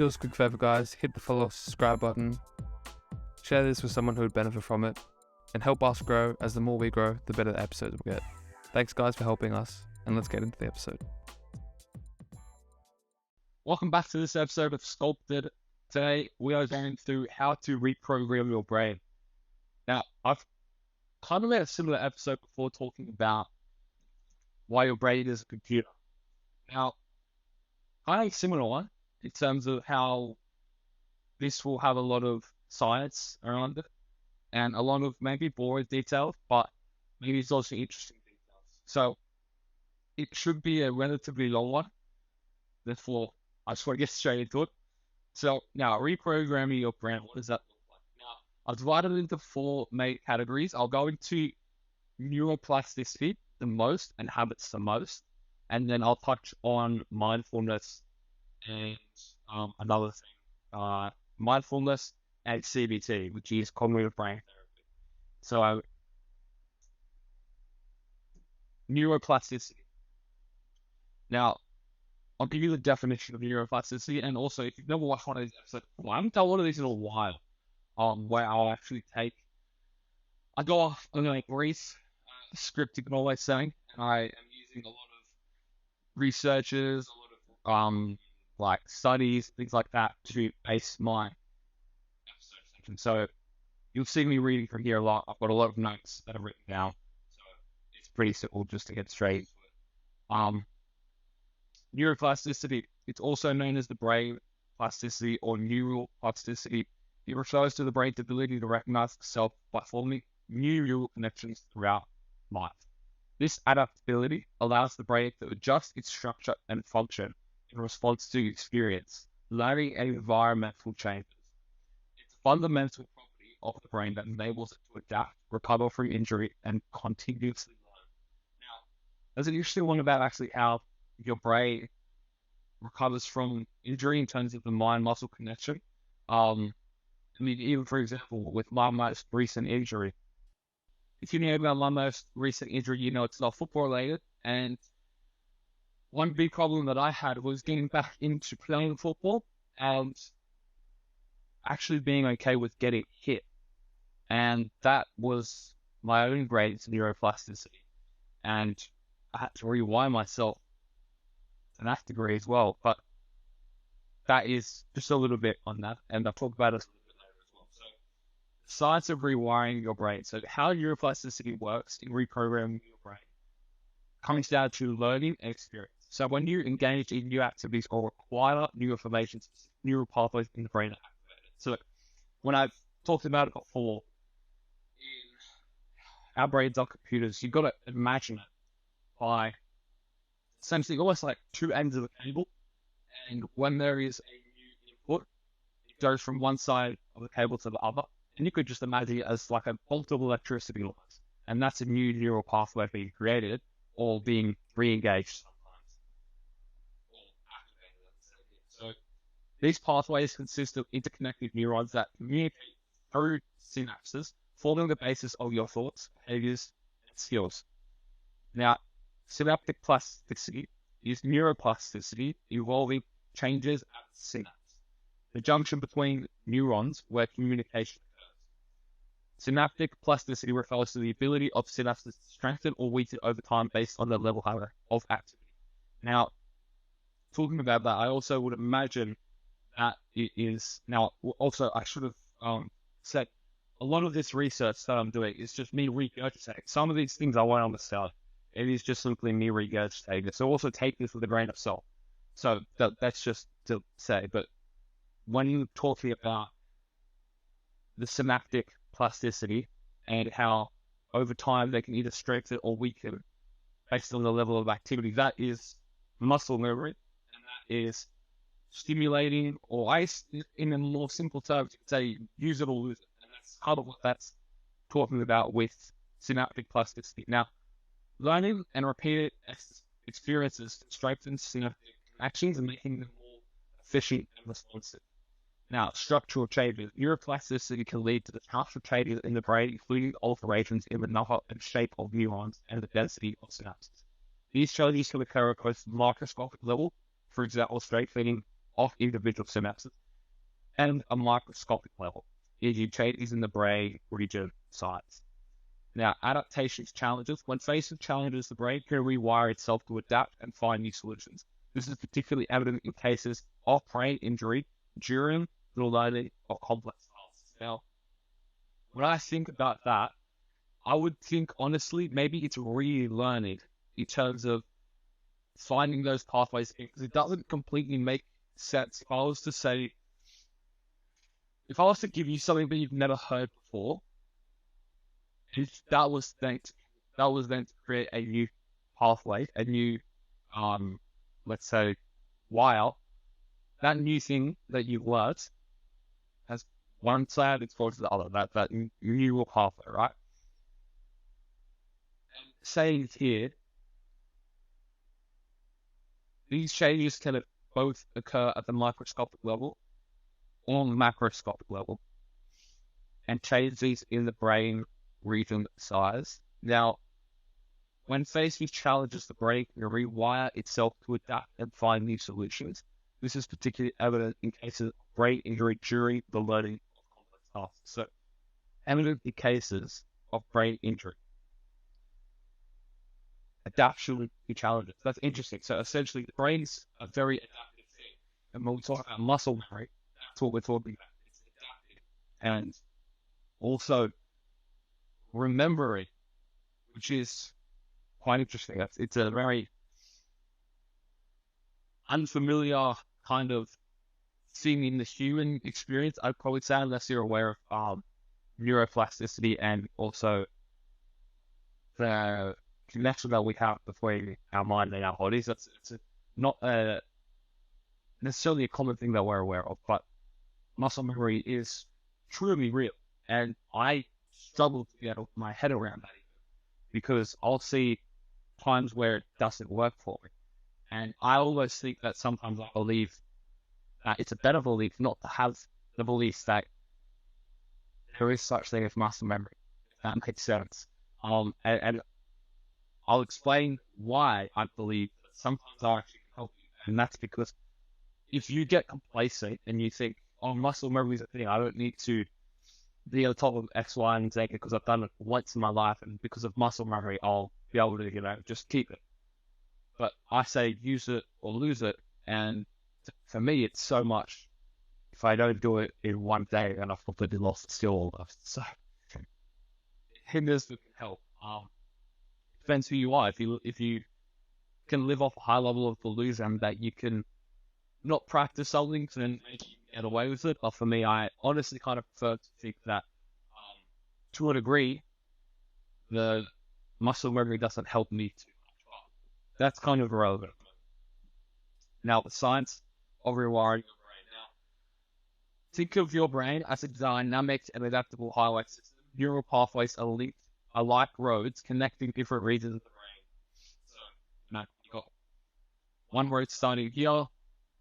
Do us a quick favor, guys. Hit the follow, subscribe button. Share this with someone who would benefit from it. And help us grow, as the more we grow, the better the episodes we'll get. Thanks, guys, for helping us. And let's get into the episode. Welcome back to this episode of Sculpted. Today, we are going through how to reprogram your brain. Now, I've kind of made a similar episode before talking about why your brain is a computer. Now, kind of a similar one in terms of how this will have a lot of science around it and a lot of maybe boring details, but maybe it's also interesting details. So, it should be a relatively long one. Therefore, I just want to get straight into it. So now, reprogramming your brain, what does that look like? Now, I've divided it into 4 main categories. I'll go into neuroplasticity the most and habits the most. And then I'll touch on mindfulness and another thing, mindfulness and CBT, which is cognitive brain therapy. So neuroplasticity. Now, I'll give you the definition of neuroplasticity, and also if you've never watched one of these episodes, I haven't done one of these in a while, where I'll actually I go off on like Greece, script you can always say, and I am using a lot of researchers, a lot of like studies, things like that to base my episode section. So you'll see me reading from here a lot. I've got a lot of notes that I've written down, so it's pretty simple just to get straight into it. Neuroplasticity, it's also known as the brain plasticity or neural plasticity. It refers to the brain's ability to recognize itself by forming new neural connections throughout life. This adaptability allows the brain to adjust its structure and function in response to experience, learning, and environmental changes. It's a fundamental property of the brain that enables it to adapt, recover from injury, and continuously learn. Now, there's an interesting one about actually how your brain recovers from injury in terms of the mind-muscle connection. I mean, even for example, with my most recent injury, if you know about my most recent injury, you know it's not football related. And one big problem that I had was getting back into playing football and actually being okay with getting hit. And that was my own brain's neuroplasticity. And I had to rewire myself to that degree as well. But that is just a little bit on that. And I'll talk about it a little bit later as well. So, the science of rewiring your brain. So, how neuroplasticity works in reprogramming your brain comes down to learning and experience. So, when you engage in new activities or require new information, neural pathways in the brain are activated. So, when I've talked about it before, in our brains are computers, you've got to imagine it by essentially almost like 2 ends of the cable, and when there is a new input, it goes from one side of the cable to the other, and you could just imagine it as like a bolt of electricity lines, and that's a new neural pathway being created or being re-engaged sometimes, or activated, let's say. So these pathways consist of interconnected neurons that communicate through synapses, forming the basis of your thoughts, behaviors, and skills. Now, synaptic plasticity is neuroplasticity involving changes at the synapse, the junction between neurons where communication occurs. Synaptic plasticity refers to the ability of synapses to strengthen or weaken over time based on the level of activity. Now, talking about that, I also would imagine that it is, now also I should have said, a lot of this research that I'm doing is just me regurgitating. Some of these things I won't understand. It is just simply me regurgitating it. So also take this with a grain of salt. So that's just to say. But when you're talking about the synaptic plasticity and how over time they can either strengthen or weaken based on the level of activity, that is muscle memory, and that is stimulating, or in a more simple terms, you could say use it or lose it. And that's kind of what that's talking about with synaptic plasticity. Now, learning and repeated experiences strengthen synaptic actions and making them more efficient and responsive. Now, structural changes. Neuroplasticity can lead to the structural changes in the brain, including alterations in the number and shape of neurons and the density of synapses. These changes can occur at both microscopic level, for example, strengthening of individual synapses, and a microscopic level, e.g. changes in the brain region size. Now, adaptation challenges. When faced with challenges, the brain can rewire itself to adapt and find new solutions. This is particularly evident in cases of brain injury during the learning of complex tasks. Now, when I think about that, I would think, honestly, maybe it's relearning in terms of finding those pathways, because it doesn't completely make sense. If I was to give you something that you've never heard before, that was then to create a new pathway, a new, let's say, wire. That new thing that you've learned has one side exposed to the other. That new pathway, right? And saying here, these changes can both occur at the microscopic level or the macroscopic level, and changes in the brain region size. Now, when faced with challenges, the brain can rewire itself to adapt and find new solutions. This is particularly evident in cases of brain injury during the learning of complex tasks. So, evident in cases of brain injury. Adaptation to challenges. That's interesting. So, essentially, the brain's a very adaptive thing. And when we talk about muscle memory, that's what we're talking about. It's adaptive. And also, remembering, which is quite interesting. It's a very unfamiliar kind of thing in the human experience, I'd probably say, unless you're aware of neuroplasticity and also the connection that we have between our mind and our bodies. It's not necessarily a common thing that we're aware of, but muscle memory is truly real. And I struggle to get my head around that, because I'll see times where it doesn't work for me. And I always think that sometimes I believe that it's a better belief not to have the belief that there is such thing as muscle memory. If that makes sense. And I'll explain why I believe that sometimes I actually help you. And that's because if you get complacent and you think, oh, muscle memory is a thing, I don't need to be on top of X, Y, and Z because I've done it once in my life, and because of muscle memory, I'll be able to, just keep it. But I say use it or lose it, and for me, it's so much. If I don't do it in one day, then I've completely lost the skill almost. So it hinders the help. Depends who you are. If you can live off a high level of delusion that you can not practice something, then maybe you can get away with it. But for me, I honestly kind of prefer to think that, to a degree, the muscle memory doesn't help me too much. That's kind of irrelevant. Now, the science of rewiring your brain. Now, think of your brain as a dynamic and adaptable highway system. Neural pathways are like roads connecting different regions of the brain. So, you've got one road starting here,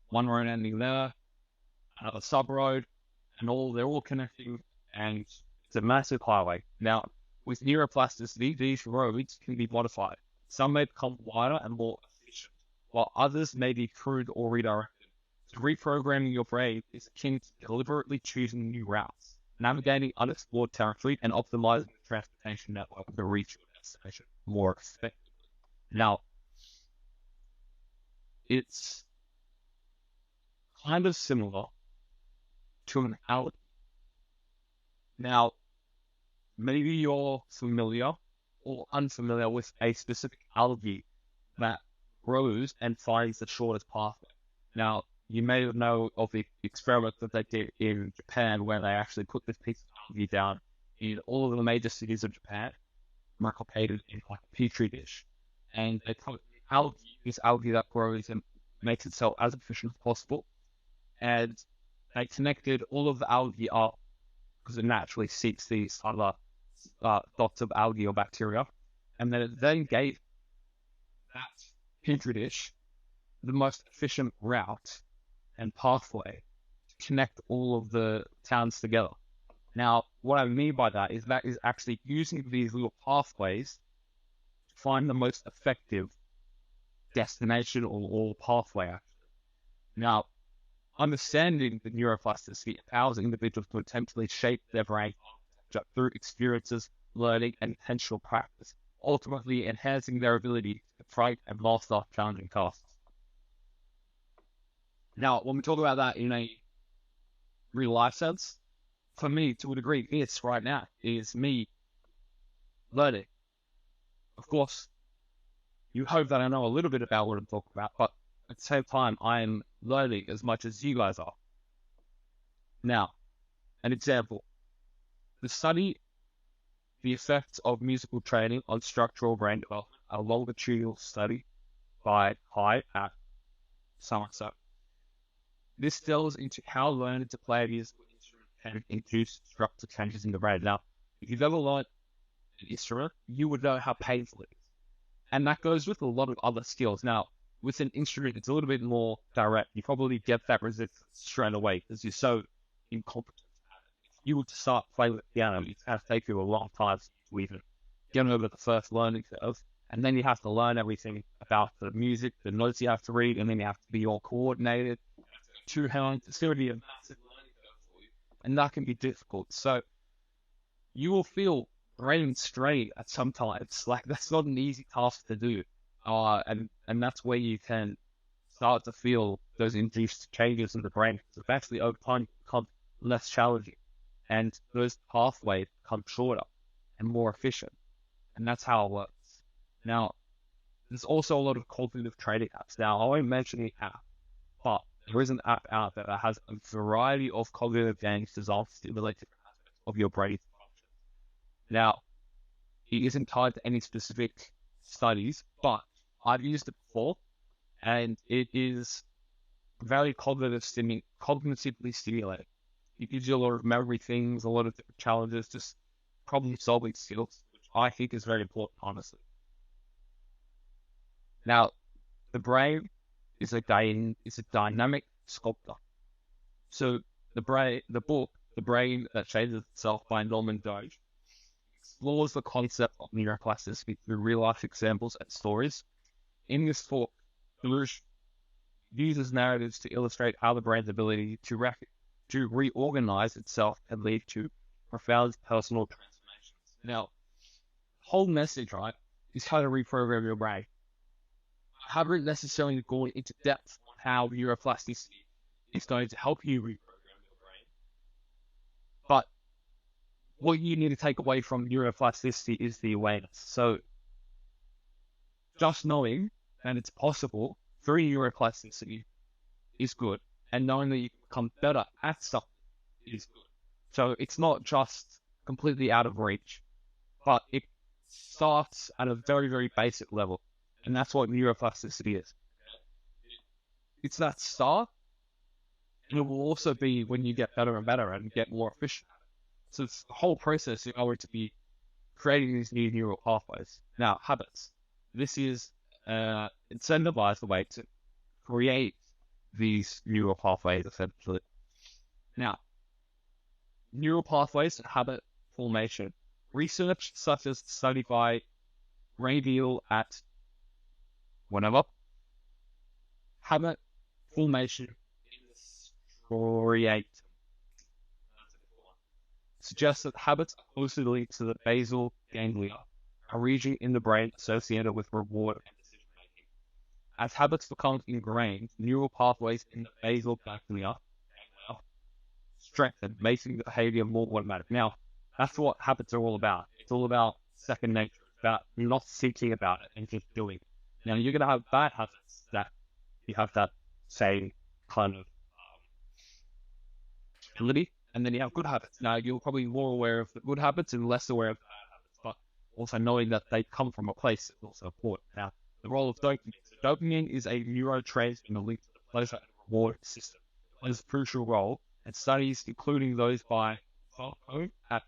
one road ending there, another sub-road, and they're all connecting, and it's a massive highway. Now, with neuroplasticity, these roads can be modified. Some may become wider and more efficient, while others may be pruned or redirected. So reprogramming your brain is akin to deliberately choosing new routes, navigating unexplored territory, and optimizing the transportation network to reach your destination more effectively. Now, it's kind of similar to an algae. Now, maybe you're familiar or unfamiliar with a specific algae that grows and finds the shortest pathway. Now, you may know of the experiment that they did in Japan, where they actually put this piece of algae down in all of the major cities of Japan, microplated in like a petri dish, and they put this algae that grows and makes itself as efficient as possible, and they connected all of the algae up because it naturally seeks these other dots of algae or bacteria, and then it then gave that petri dish the most efficient route and pathway to connect all of the towns together. Now, what I mean by that is actually using these little pathways to find the most effective destination or pathway. Actually. Now, Understanding the neuroplasticity empowers individuals to intentionally shape their brain through experiences, learning, and intentional practice, ultimately enhancing their ability to confront and master challenging tasks. Now, when we talk about that in a real life sense, for me, to a degree, this right now is me learning. Of course, you hope that I know a little bit about what I'm talking about, but at the same time, I'm learning as much as you guys are. Now, an example. The study the effects of musical training on structural brain development, a longitudinal study by Hyde at so-and-so. This delves into how learning to play a musical instrument can induce structural changes in the brain. Now, if you've ever learned an instrument, you would know how painful it is. And that goes with a lot of other skills. Now, with an instrument, it's a little bit more direct. You probably get that resistance straight away because you're so incompetent at it. If you were to start playing the piano, it's going to take you a long time to even get over the first learning curve. And then you have to learn everything about the music, the notes you have to read, and then you have to be all coordinated. Two hands, it's going to be a massive learning curve for you. And that can be difficult. So you will feel brain strain at some times. Like, that's not an easy task to do. And that's where you can start to feel those induced changes in the brain. So eventually, over time, become less challenging. And those pathways become shorter and more efficient. And that's how it works. Now, there's also a lot of cognitive training apps. Now, I won't mention the app, but there is an app out there that has a variety of cognitive gains designed to stimulate different aspects of your brain's function. Now, it isn't tied to any specific studies, but I've used it before, and it is very cognitively stimulating. It gives you a lot of memory things, a lot of different challenges, just problem-solving skills, which I think is very important, honestly. Now, the brain is a dynamic sculptor. So the book, The Brain That Changes Itself by Norman Doidge, explores the concept of neuroplasticity through real-life examples and stories. In this book, Doidge uses narratives to illustrate how the brain's ability to reorganize itself can lead to profound personal transformations. Now, the whole message, right, is how to reprogram your brain. I haven't necessarily gone into depth on how neuroplasticity is going to help you reprogram your brain, but what you need to take away from neuroplasticity is the awareness. So just knowing that it's possible through neuroplasticity is good, and knowing that you can become better at something is good. So it's not just completely out of reach, but it starts at a very, very basic level, and that's what neuroplasticity is. It's that start, and it will also be when you get better and better and get more efficient. So it's the whole process in order to be creating these new neural pathways. Now, habits. This is incentivized the way to create these neural pathways, essentially. Now, neural pathways and habit formation. Research such as the study by Radial at whatever, habit formation in the striate suggests that habits are closely linked to the basal ganglia, a region in the brain associated with reward and decision making. As habits become ingrained, neural pathways in the basal ganglia strengthen, making the behavior more automatic. Now, that's what habits are all about. It's all about second nature. It's about not thinking about it and just doing it. Now, you're going to have bad habits that you have that same kind of ability, and then you have good habits. Now, you're probably more aware of the good habits and less aware of the bad habits, but also knowing that they come from a place is also important. Now, the role of dopamine. So dopamine is a neurotransmitter linked to the pleasure and reward system. It plays a crucial role, and studies, including those by Falco, have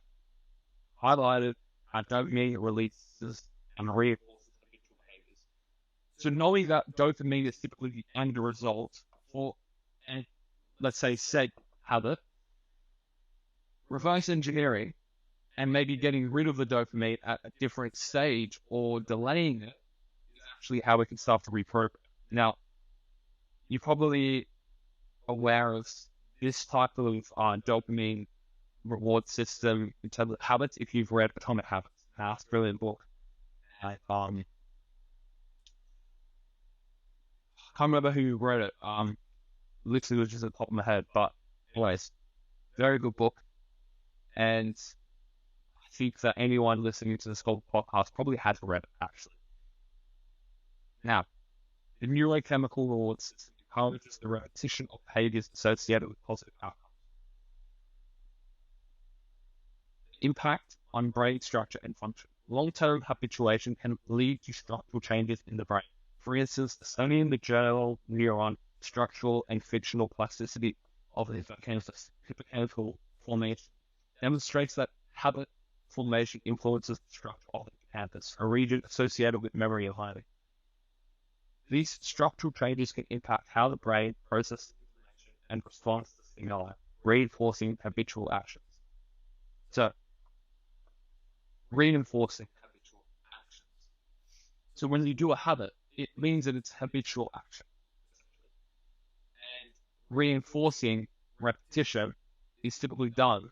highlighted how dopamine releases and reinforces habitual behaviors. So knowing that dopamine is typically the end result for, and let's say, said habit, reverse engineering and maybe getting rid of the dopamine at a different stage or delaying it is actually how we can start to reprogram. Now, you probably aware of this type of dopamine reward system in terms of habits if you've read Atomic Habits. That's a brilliant book. I can't remember who wrote it. Literally was just at the top of my head, but anyways, very good book. And I think that anyone listening to the SCULPTED Podcast probably has read it, actually. Now, the neurochemical reward system encourages the repetition of behaviors associated with positive outcomes. Impact on brain structure and function. Long-term habituation can lead to structural changes in the brain. For instance, studying the general neuron structural and functional plasticity of the hippocampal formation demonstrates that habit formation influences the structure of the hippocampus, a region associated with memory and learning. These structural changes can impact how the brain processes information and responds to stimuli, reinforcing habitual actions. So, reinforcing habitual actions. So when you do a habit, it means that it's habitual action. And reinforcing repetition is typically done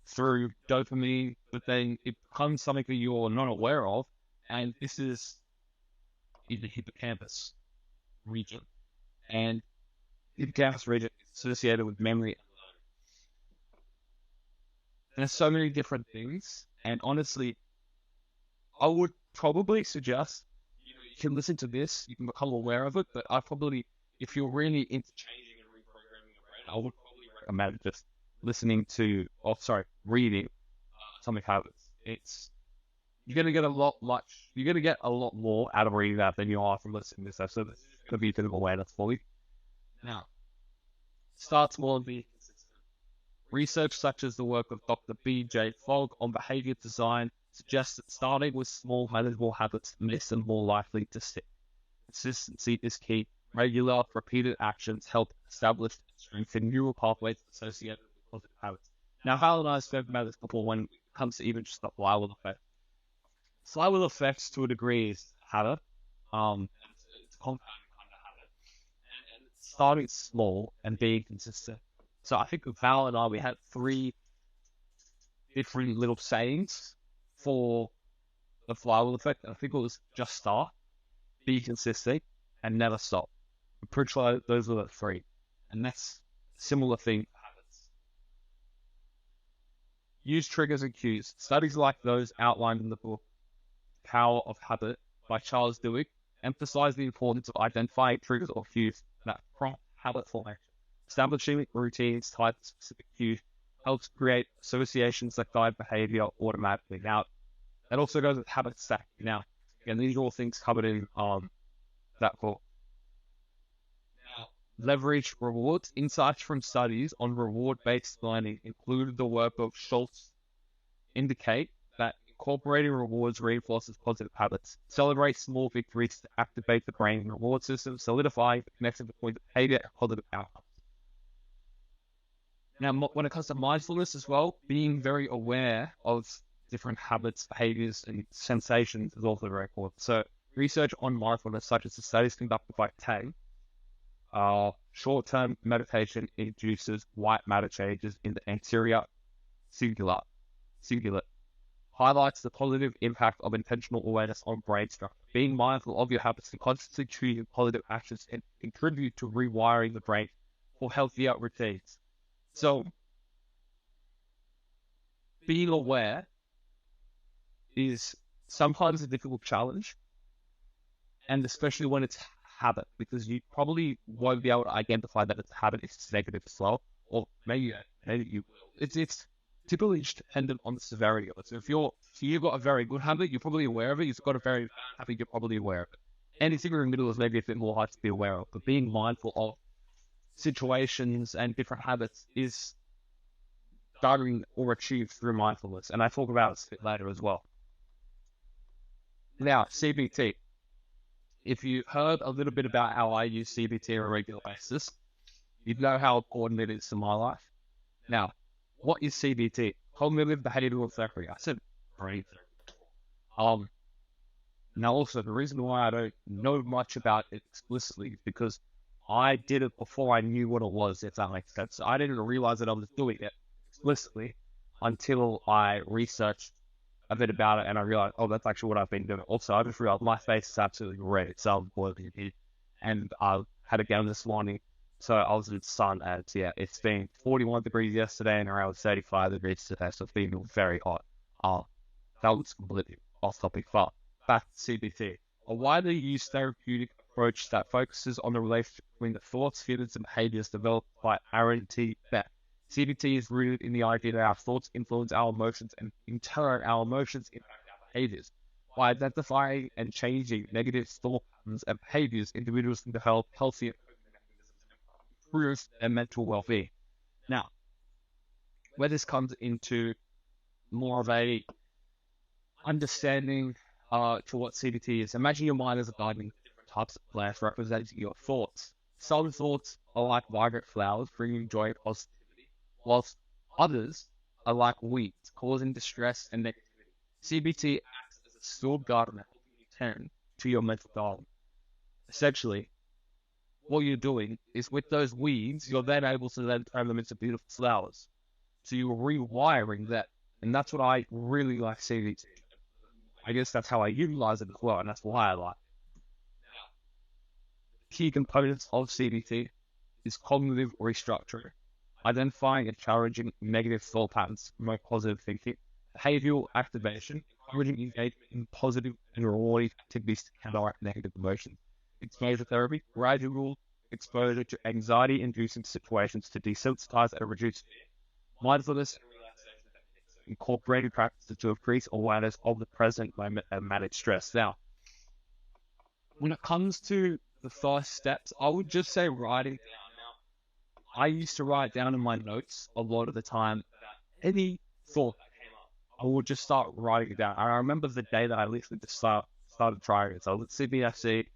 through dopamine, but then it becomes something that you're not aware of, and this is in the hippocampus region. And the hippocampus region is associated with memory and learning. There's so many different things, and honestly, I would probably suggest you can listen to this, you can become aware of it, but if you're really into changing and reprogramming your brain, I would probably recommend just reading Atomic Habits. You're gonna get a lot more out of reading that than you are from listening to this episode. So this could be a bit of awareness for you. Now, start small and be consistent. Research such as the work of Dr. B.J. Fogg on behavior design suggests that starting with small, manageable habits makes them more likely to stick. Consistency is key. Regular, repeated actions help establish and strengthen neural pathways associated with positive habits. Now, Hal and I have spoken about this before when it comes to even just the flywheel effect. Flywheel effects, to a degree, is habit. It's a compounding kind of habit. And it's starting small and being consistent. So I think with Val and I, we had 3 different little sayings for the flywheel effect. I think it was just start, be consistent, and never stop. I'm pretty sure those were the 3. And that's a similar thing for habits. Use triggers and cues. Studies like those outlined in the book Power of Habit by Charles Duhigg emphasize the importance of identifying triggers or cues that prompt habit formation. Establishing routines tied to specific cues helps create associations that guide behavior automatically. Now, that also goes with habit stacking. Now, again, these are all things covered in that book. Now, leverage rewards. Insights from studies on reward-based learning, including the work of Schultz, indicate that incorporating rewards reinforces positive habits. Celebrate small victories to activate the brain reward system, solidifying the connection between the behavior and positive outcomes. Now, when it comes to mindfulness as well, being very aware of different habits, behaviors, and sensations is also very important. So, research on mindfulness, such as the studies conducted by Tang, short-term meditation induces white matter changes in the anterior cingulate, highlights the positive impact of intentional awareness on brain structure. Being mindful of your habits and constantly choosing positive actions can contribute to rewiring the brain for healthier routines. So, being aware is sometimes a difficult challenge, and especially when it's habit, because you probably won't be able to identify that it's a habit if it's negative as well, or maybe you will. It's typically just dependent on the severity of it. So if you've got a very good habit, you're probably aware of it. You've got a very bad habit, you're probably aware of it. Anything in the middle is maybe a bit more hard to be aware of, but being mindful of situations and different habits is done or achieved through mindfulness, and I talk about this a bit later as well. Now, CBT. If you heard a little bit about how I use CBT on a regular basis, you'd know how important it is to my life. Now, what is CBT? Cognitive behavioral therapy. I said brain therapy. Now also, the reason why I don't know much about it explicitly is because I did it before I knew what it was, if that makes sense. I didn't realize that I was doing it explicitly until I researched a bit about it and I realized, oh, that's actually what I've been doing. Also, I just realized my face is absolutely red. It's so boiling here. And I had a game this morning, so I was in the sun, and yeah, it's been 41 degrees yesterday and around 35 degrees today, so it's been very hot. That was completely off topic, but back to CBT. A widely used therapeutic approach that focuses on the relationship between the thoughts, feelings, and behaviors developed by Aaron T. Beck. CBT is rooted in the idea that our thoughts influence our emotions, and in turn, our emotions impact our behaviors. By identifying and changing negative thought patterns and behaviors, individuals can develop healthier mechanisms and improve their mental well-being. Now, where this comes into more of a understanding to what CBT is. Imagine your mind as a garden with different types of plants representing your thoughts. Some thoughts are like vibrant flowers, bringing joy and positivity, whilst others are like weeds, causing distress and negativity. CBT acts as a stored gardener, helping you tend to your mental garden. Essentially, what you're doing is with those weeds, you're then able to then turn them into beautiful flowers. So you're rewiring that. And that's what I really like CBT. I guess that's how I utilize it as well, and that's why I like it. Now, key components of CBT is cognitive restructuring, identifying and challenging negative thought patterns, promote positive thinking, behavioral activation, encouraging engagement in positive and rewarding activities to counteract negative emotions, exposure therapy, gradual exposure to anxiety-inducing situations to desensitize and reduce fear, mindfulness and relaxation techniques, incorporating practices to increase awareness of the present moment and manage stress. Now, when it comes to the first steps, I would just say writing down. Now, I used to write down in my notes a lot of the time about any thought that came up. I would just start writing it down. I remember the day that I literally just started trying it. So I was at CBFC,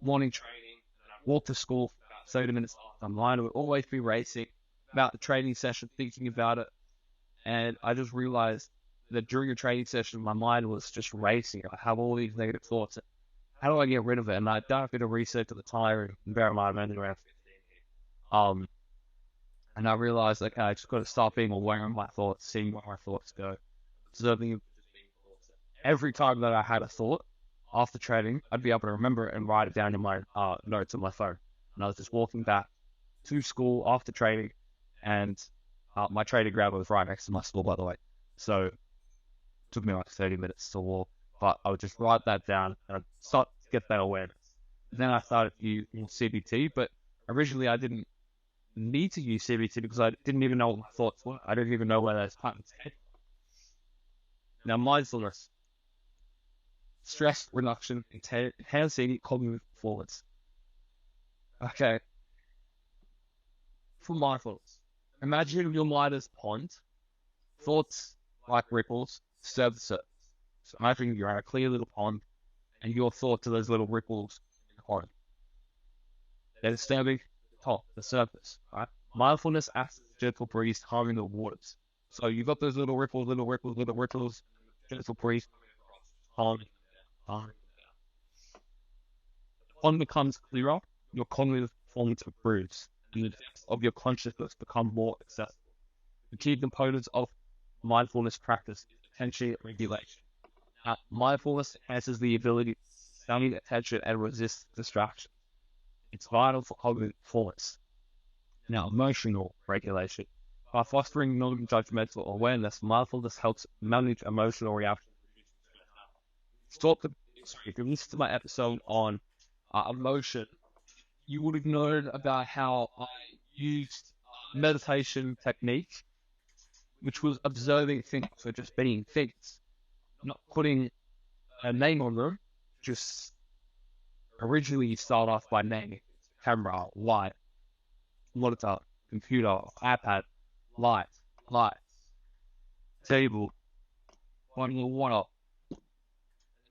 morning training, and I walked to school for about 30 minutes after. My mind would always be racing about the training session, thinking about it. And I just realized that during a training session, my mind was just racing. I have all these negative thoughts. How do I get rid of it? And I done a bit of research at the time, and bear in mind, I'm only around 15. And I realized, okay, I just got to start being aware of my thoughts, seeing where my thoughts go, observing them, just being thoughts. Every time that I had a thought after training, I'd be able to remember it and write it down in my notes on my phone. And I was just walking back to school after training, and my training ground was right next to my school, by the way. So it took me like 30 minutes to walk, but I would just write that down and I'd start to get that awareness. Then I started using CBT, but originally I didn't need to use CBT because I didn't even know what my thoughts were. I didn't even know where those patterns came from. Now, mindfulness, stress reduction, enhancing cognitive performance. Okay. For mindfulness, imagine your mind as a pond. Thoughts, like ripples, serve the surface. So imagine you're in a clear little pond, and your thoughts are those little ripples in the pond. They're disturbing the top, the surface, right? Mindfulness acts as a gentle breeze calming the waters. So you've got those little ripples, little ripples, little ripples, gentle breeze coming across, calming them down, calming them down. The pond becomes clearer, your cognitive performance improves, and the depths of your consciousness become more accessible. The key components of mindfulness practice is attention and regulation. Mindfulness enhances the ability to sustain attention and resist distraction. It's vital for cognitive performance. Now, emotional regulation. By fostering non-judgmental awareness, mindfulness helps manage emotional reactions. If you listen to my episode on emotion, you would have known about how I used meditation technique, which was observing things, so just being things, not putting a name on them. Just originally you start off by naming camera, light, monitor, computer, iPad, light, table, bottle of water.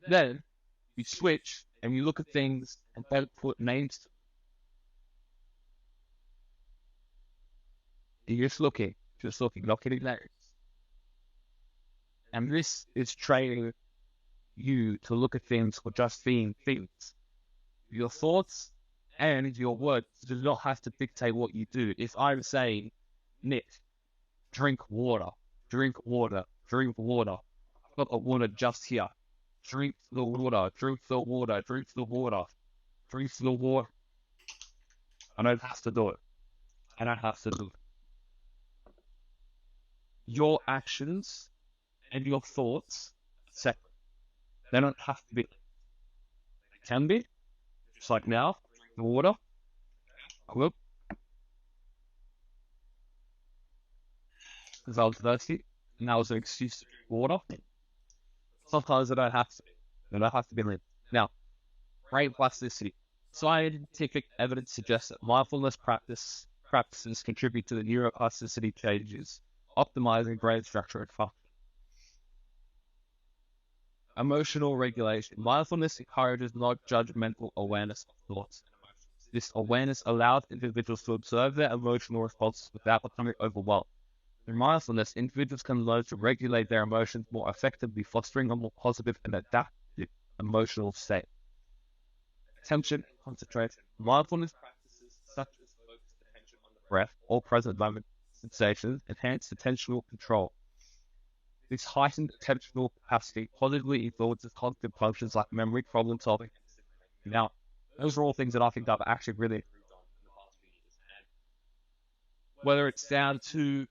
Then you switch and you look at things and don't put names to them. You're just looking, not getting names. And this is training you to look at things for just being things. Your thoughts And your words do not have to dictate what you do. If I'm saying, Nick, drink water, drink water, drink water. I've got the water just here. Drink the water, drink the water, drink the water, drink the water. I don't have to do it. I don't have to do it. Your actions and your thoughts are separate. They don't have to be. They can be. Just like now, drink the water. I will. Because I was thirsty, and that was an excuse to drink water. Sometimes they don't have to be. They don't have to be lit. Now, brain plasticity. Scientific evidence suggests that mindfulness practices contribute to the neuroplasticity changes, optimizing brain structure and function. Emotional regulation. Mindfulness encourages non-judgmental awareness of thoughts and emotions. This awareness allows individuals to observe their emotional responses without becoming overwhelmed. Through mindfulness, individuals can learn to regulate their emotions more effectively, fostering a more positive and adaptive emotional state. Attention and concentration. Mindfulness practices such as focused attention on the breath or present moment sensations enhance attentional control. This heightened attentional capacity positively influences cognitive functions like memory, problem solving, and decision-making. Now, those are all things that I think I've actually really improved on in the past few years. And whether it's down to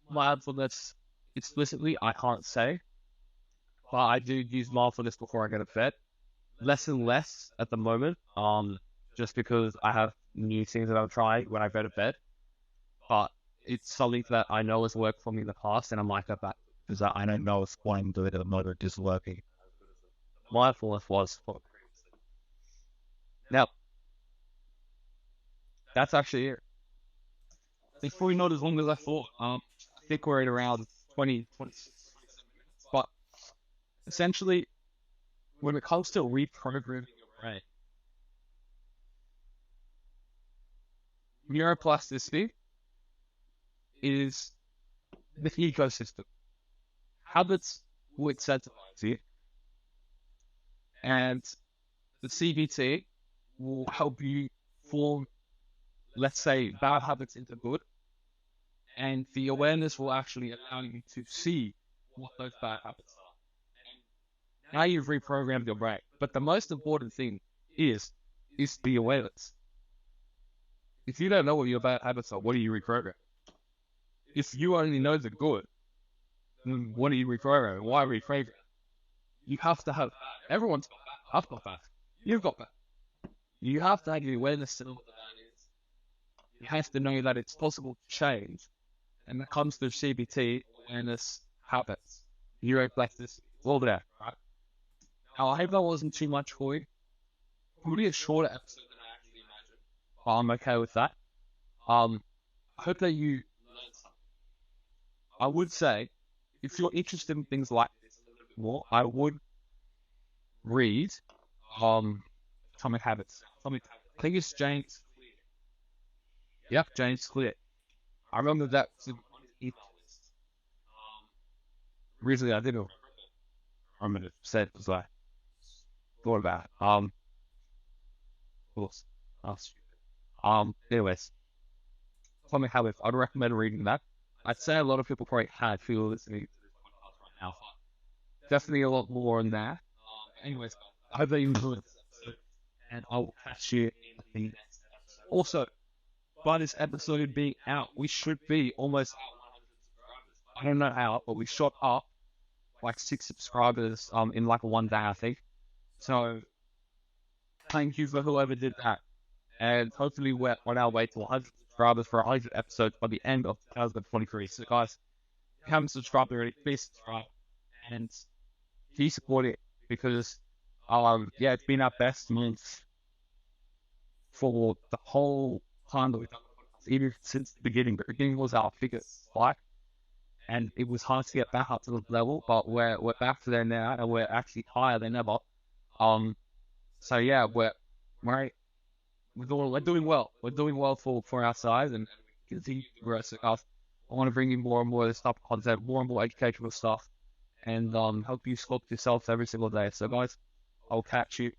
mindfulness explicitly, I can't say, but I do use mindfulness before I go to bed. Less and less at the moment, just because I have new things that I'm trying when I go to bed. But it's something that I know has worked for me in the past, and I'm like that because I don't know if what I'm doing at the moment is working. Mindfulness was for previously. Now, that's actually it. It's probably not as long as I thought. I think we're at around 20, 26, 27 minutes. But essentially, when it comes to reprogramming your brain, neuroplasticity is the ecosystem. Habits will incentivize you, and the CBT will help you form, let's say, bad habits into good, and the awareness will actually allow you to see what those bad habits are. And now you've reprogrammed your brain. But the most important thing is the awareness. If you don't know what your bad habits are, what do you reprogram? If you only know the good, then what do you reprogram? Why reprogram? You have to have bad. Everyone's got bad. I've got bad. You've got bad. You have to have the awareness to know what the bad is. You have to know that it's possible to change. And that comes through CBT, awareness, habits, neuroplasticity, all that, right? Now, I hope that wasn't too much for you. Probably a shorter episode than I actually imagined, but I'm okay with that. I hope that you learned something. I would say, if you're interested in things like this a little bit more, I would read Atomic Habits. I think it's James Clear. Yep, James Clear. I remember that was on his email list. Originally, I didn't remember it said because I thought about it. Of course. Oh, stupid. Anyways, Atomic Habits. I'd recommend reading that. I'd say a lot of people probably had feel listening to this podcast right now. Definitely a lot more on that. Anyways, I hope that you enjoyed this episode, and I will catch you in the next episode. Also, by this episode being out, we should be almost at 100 subscribers. I don't know how, but we shot up like 6 subscribers in like one day, I think. So thank you for whoever did that, and hopefully we're on our way to 100 subscribers for 100 episodes by the end of 2023. So guys, if you haven't subscribed already, please subscribe and keep supporting it, because it's been our best month for the whole time that we've done the podcast, even since the beginning. The beginning was our biggest spike, and it was hard to get back up to the level, but we're back to there now, and we're actually higher than ever. So yeah, we're doing well. We're doing well for our size, and we continue to grow. So I want to bring you more and more of this type of content, more and more educational stuff, and help you sculpt yourself every single day. So guys, I'll catch you